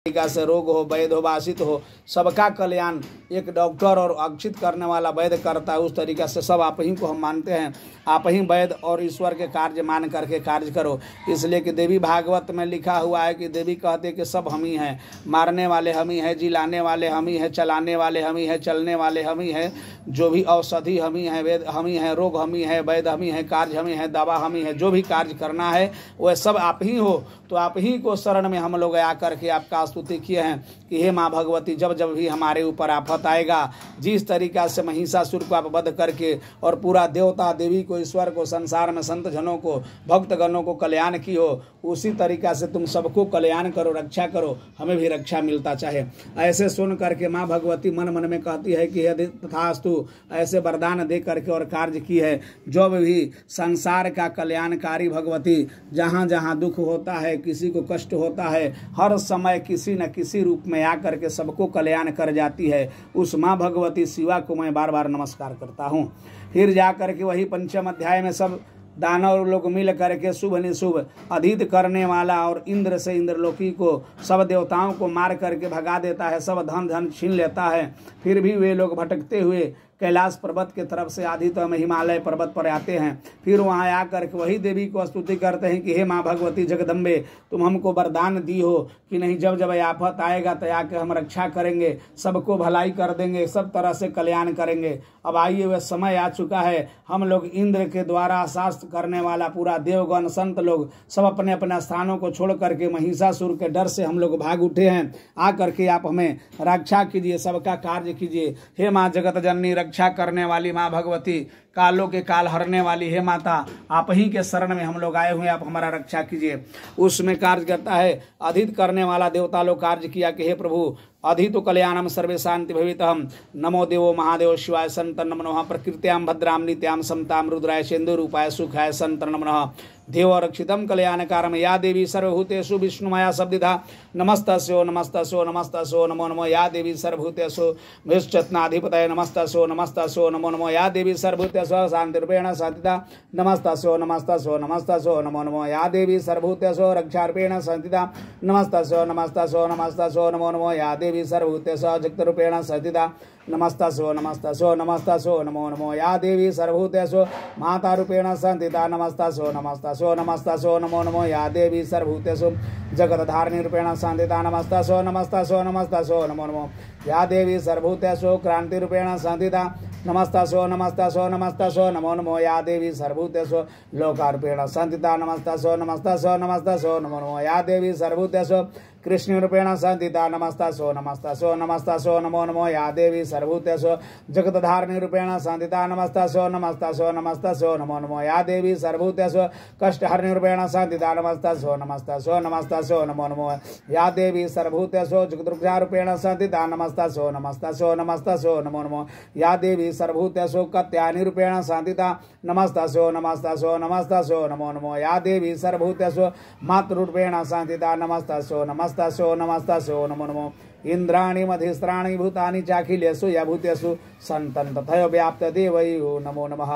तरीका से रोग हो, वैध हो, बासित हो, सबका कल्याण एक डॉक्टर और अक्षित करने वाला वैद्य करता है। उस तरीका से सब आप ही को हम मानते हैं। आप ही वैद्य और ईश्वर के कार्य मान करके कार्य करो। इसलिए कि देवी भागवत में लिखा हुआ है कि देवी कहते हैं कि सब हम ही हैं, मारने वाले हम ही हैं, जिलाने वाले हम ही हैं, चलाने वाले हम ही हैं, चलने वाले हम ही हैं, जो भी औषधि हम ही हैं, वेद हम ही हैं, रोग हम ही हैं, वैद्य हम ही हैं, कार्य हम ही हैं, दवा हम ही हैं, जो भी कार्य करना है वह सब आप ही हो। तो आप ही को शरण में हम लोग आकर के आपका स्तुति किए हैं कि हे माँ भगवती, जब जब भी हमारे ऊपर आफत आएगा, जिस तरीका से महिषासुर को आप वध करके और पूरा देवता देवी को, ईश्वर को, संसार में संत जनों को, भक्तगणों को कल्याण की हो, उसी तरीका से तुम सबको कल्याण करो, रक्षा करो, हमें भी रक्षा मिलता चाहे। ऐसे सुन करके माँ भगवती मन मन में कहती है कि यदि तथास्तु, ऐसे वरदान दे करके और कार्य की है। जो भी संसार का कल्याणकारी भगवती, जहाँ जहाँ दुख होता है, किसी को कष्ट होता है, हर समय किसी न किसी रूप में आकर के सबको कल्याण कर जाती है, उस माँ भगवती शिवा को मैं बार बार नमस्कार करता हूँ। फिर जाकर के वही पंचम अध्याय में सब दानव लोग मिल करके शुभ निशुभ अधीत करने वाला और इंद्र से इंद्रलोकी को, सब देवताओं को मार करके भगा देता है, सब धन धन छीन लेता है। फिर भी वे लोग भटकते हुए कैलाश पर्वत के तरफ से आदि तो हम हिमालय पर्वत पर आते हैं। फिर वहाँ आकर के वही देवी को स्तुति करते हैं कि हे माँ भगवती जगदम्बे, तुम हमको वरदान दी हो कि नहीं, जब जब आफत आएगा तो आके हम रक्षा करेंगे, सबको भलाई कर देंगे, सब तरह से कल्याण करेंगे। अब आइए वह समय आ चुका है, हम लोग इंद्र के द्वारा शास्त्र करने वाला पूरा देवगण संत लोग सब अपने अपने स्थानों को छोड़ करके महिषासुर के डर से हम लोग भाग उठे हैं। आ करके आप हमें रक्षा कीजिए, सबका कार्य कीजिए। हे माँ जगत जननी, रक्षा करने वाली माँ भगवती, कालों के काल हरने वाली हे माता, आप ही के शरण में हम लोग आए हुए, आप हमारा रक्षा कीजिए। उसमें कार्य करता है अधीत करने वाला देवता लोग कार्य किया कि हे प्रभु, अधितु कल्याणम सर्वे शांति भवितहम, नमो देवो महादेव शिवाय संतन नमः, प्रकृत्याम भद्राम नित्याम समताम रुद्राय शेन्दु रूपाय सुखाय संतन नमः, देव रक्षितम कल्याणकारम या देवी सर्वभूतेषु विष्णुमया शब्दिधा, नमस्तस्यो नमस्तस्यो नमस्तस्यो नमो नमो या देवी सर्वभूतेषु विश्वचत्नाधिपतये, नमस्तस्यो नमस्तस्यो नमो नमो या देवी सर्वभूतेषु शांतिरूपेण संस्थिता, नमस्तस्यो नमस्तस्यो नमस्तस्यो नमो नमो या देवी सर्वभूतेषु रक्षारूपेण संस्थिता, नमस्तस्यो नमस्तस्यो नमस्तस्यो नमो नमो या देवी सर्वभूतेषु जगतरूपेण संस्थिता, नमस्तस्यो नमस्तस्यो नमस्तस्यो नमो नमो या देवी सर्वभूतेषु मातारूपेण संस्थिता, नमस्तस्यो नमस्तस्यो नमस्तस्यो नमो नमो या देवी सर्वभूतेषु जगतधारिणीरूपेण संस्थिता, नमस्तस्यो नमस्तस्यो नमस्तस्यो नमो नमो या देवी सर्वभूतेषु क्रांतिरूपेण संस्थिता, नमस्तस्यो नमस्तस्यो नमस्तस्यो नमो नमो या देवी सर्वभूतेषु लोकारूपेण संस्थिता, नमस्तस्यो नमस्तस्यो नमस्तस्यो नमो नमो या देवी सर्वभूतेषु कृष्णरूपेण संस्थिता, नमस्तस्यो नमस्तस्यो नमस्तस्यो नमो नमो या देवी सर्वभूतेषु जगतधारिणीरूपेण संस्थिता, नमस्तस्यो नमस्तस्यो नमस्तस्यो नमो नमो या देवी सर्वभूतेषु कष्टहरणीरूपेण संस्थिता, नमस्तस्यो नमस्तस्यो नमस्तस्यो नमो नमो या देवी सर्वभूतेषु जगद्रूपारूपेण संस्थिता, नमस्तस्यो नमस्तस्यो नमस्तस्यो नमो नमो या देवी सर्वभूतेषु कत्यानिरूपेण संस्थिता, नमस्तस्यो नमस्तस्यो नमस्तस्यो नमो नमो या देवी सर्वभूतेषु मातृरूपेण संस्थिता, नमस्तस्यो नमस्तस्यो नमस्तस्यो नमो नमो इंद्राणि मधिस्त्राणि भूतानि चाखिलेषु या भूतेषु संतन तथैव व्याप्त देवैः नमो नमः।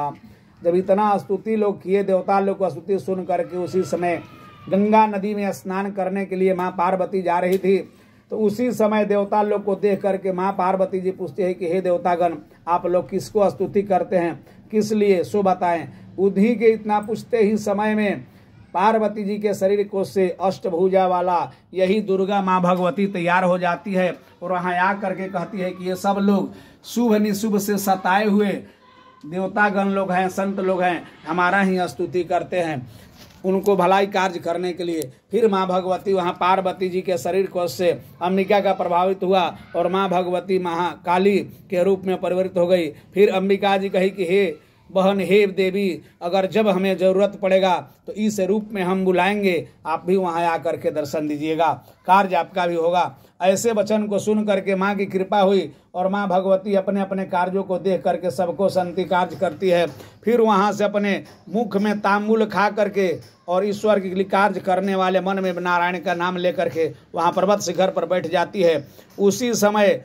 जब इतना स्तुति लोग किए, देवता लोग को स्तुति सुन करके उसी समय गंगा नदी में स्नान करने के लिए माँ पार्वती जा रही थी। तो उसी समय देवता लोग को देख करके माँ पार्वती जी पूछते हैं कि हे देवतागण, आप लोग किसको स्तुति करते हैं, किस लिए, सो बताएं। उन्हीं के इतना पूछते ही समय में पार्वती जी के शरीर को से अष्टभुजा वाला यही दुर्गा माँ भगवती तैयार हो जाती है और वहाँ आ करके कहती है कि ये सब लोग शुभ निशुभ से सताए हुए देवतागण लोग हैं, संत लोग हैं, हमारा ही स्तुति करते हैं, उनको भलाई कार्य करने के लिए। फिर माँ भगवती वहाँ पार्वती जी के शरीर को से अंबिका का प्रभावित हुआ और माँ भगवती महाकाली के रूप में परिवर्तित हो गई। फिर अंबिका जी कही कि हे बहन, हे देवी, अगर जब हमें जरूरत पड़ेगा तो इस रूप में हम बुलाएंगे, आप भी वहाँ आकर के दर्शन दीजिएगा, कार्य आपका भी होगा। ऐसे वचन को सुन करके माँ की कृपा हुई और माँ भगवती अपने अपने कार्यों को देख करके सबको शांति कार्य करती है। फिर वहाँ से अपने मुख में तांबूल खा करके और ईश्वर के लिए कार्य करने वाले मन में नारायण का नाम लेकर के वहाँ पर्वत शिखर पर बैठ जाती है। उसी समय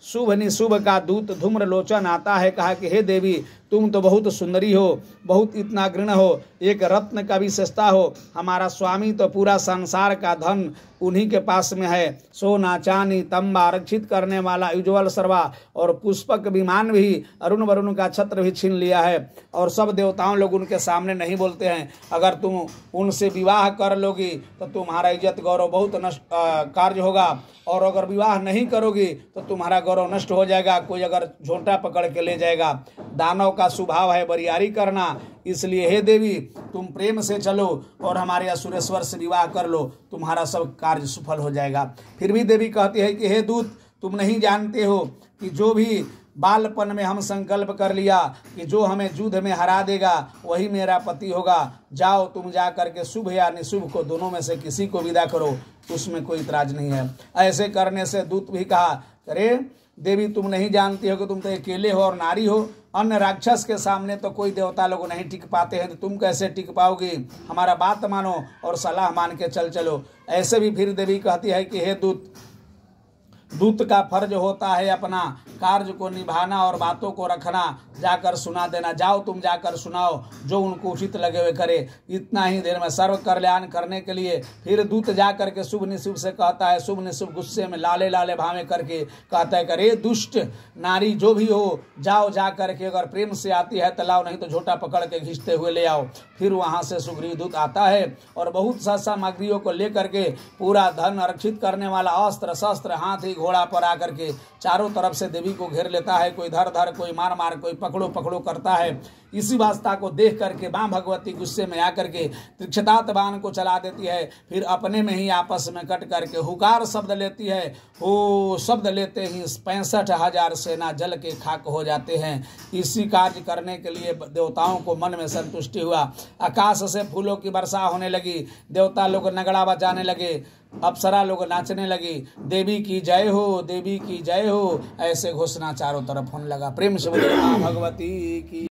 शुभ निशुभ का दूत धूम्र लोचन आता है, कहा कि हे देवी, तुम तो बहुत सुंदरी हो, बहुत इतना गृण हो, एक रत्न का भी सस्ता हो। हमारा स्वामी तो पूरा संसार का धन उन्हीं के पास में है, सोना चांदी तंबा आरक्षित करने वाला उज्ज्वल सर्वा और पुष्पक विमान भी, अरुण वरुण का छत्र भी छीन लिया है। और सब देवताओं लोग उनके सामने नहीं बोलते हैं। अगर तुम उनसे विवाह कर लोगी तो तुम्हारा इज्जत गौरव बहुत नष्ट कार्य होगा, और अगर विवाह नहीं करोगी तो तुम्हारा गौरव नष्ट हो जाएगा, कोई अगर झोंटा पकड़ के ले जाएगा। दानव का स्वभाव है बरियारी करना, इसलिए हे देवी तुम प्रेम से चलो और हमारे असुरेश्वर से विवाह कर लो, तुम्हारा सब कार्य सफल हो जाएगा। फिर भी देवी कहती है कि हे दूत, तुम नहीं जानते हो कि जो भी बालपन में हम संकल्प कर लिया कि जो हमें युद्ध में हरा देगा वही मेरा पति होगा। जाओ तुम जा करके शुभ या निशुभ को दोनों में से किसी को विदा करो, उसमें कोई इतराज नहीं है। ऐसे करने से दूत भी कहा, अरे देवी तुम नहीं जानती हो कि तुम तो अकेले हो और नारी हो, अन्य राक्षस के सामने तो कोई देवता लोग नहीं टिक पाते हैं, तो तुम कैसे टिक पाओगी? हमारा बात मानो और सलाह मान के चलो। ऐसे भी फिर देवी कहती है कि हे दूत का फर्ज होता है अपना कार्य को निभाना और बातों को रखना, जाकर सुना देना। जाओ तुम जाकर सुनाओ, जो उनको उचित लगे हुए करे। इतना ही देर में सर्व कल्याण करने के लिए फिर दूत जा करके शुभ निशुभ से कहता है, शुभ निशुभ गुस्से में लाले लाले भावे करके कहता है, करे दुष्ट नारी जो भी हो, जाओ जा करके अगर प्रेम से आती है तो लाओ, नहीं तो झोटा पकड़ के खींचते हुए ले आओ। फिर वहां से सुग्रीव दूत आता है और बहुत सा सामग्रियों को लेकर के पूरा धन आरक्षित करने वाला अस्त्र शस्त्र हाथी घोड़ा पर आकर के चारों तरफ से देवी को घेर लेता है। कोई धर धर, कोई मार मार, कोई पकड़ो पकड़ो करता है। इसी वास्ता को देख करके मां भगवती गुस्से में आकर के तीक्ष्णता बाण को चला देती है। फिर अपने में ही आपस में कट करके हुकार शब्द लेती है। हो शब्द लेते ही 65,000 सेना जल के खाक हो जाते हैं। इसी कार्य करने के लिए देवताओं को मन में संतुष्टि हुआ। आकाश से फूलों की वर्षा होने लगी, देवता लोग नगड़ा बजाने लगे, अप्सरा लोग नाचने लगी, देवी की जय हो, देवी की जय हो, ऐसे घोषणा चारों तरफ होने लगा। प्रेम से बोले मां भगवती की।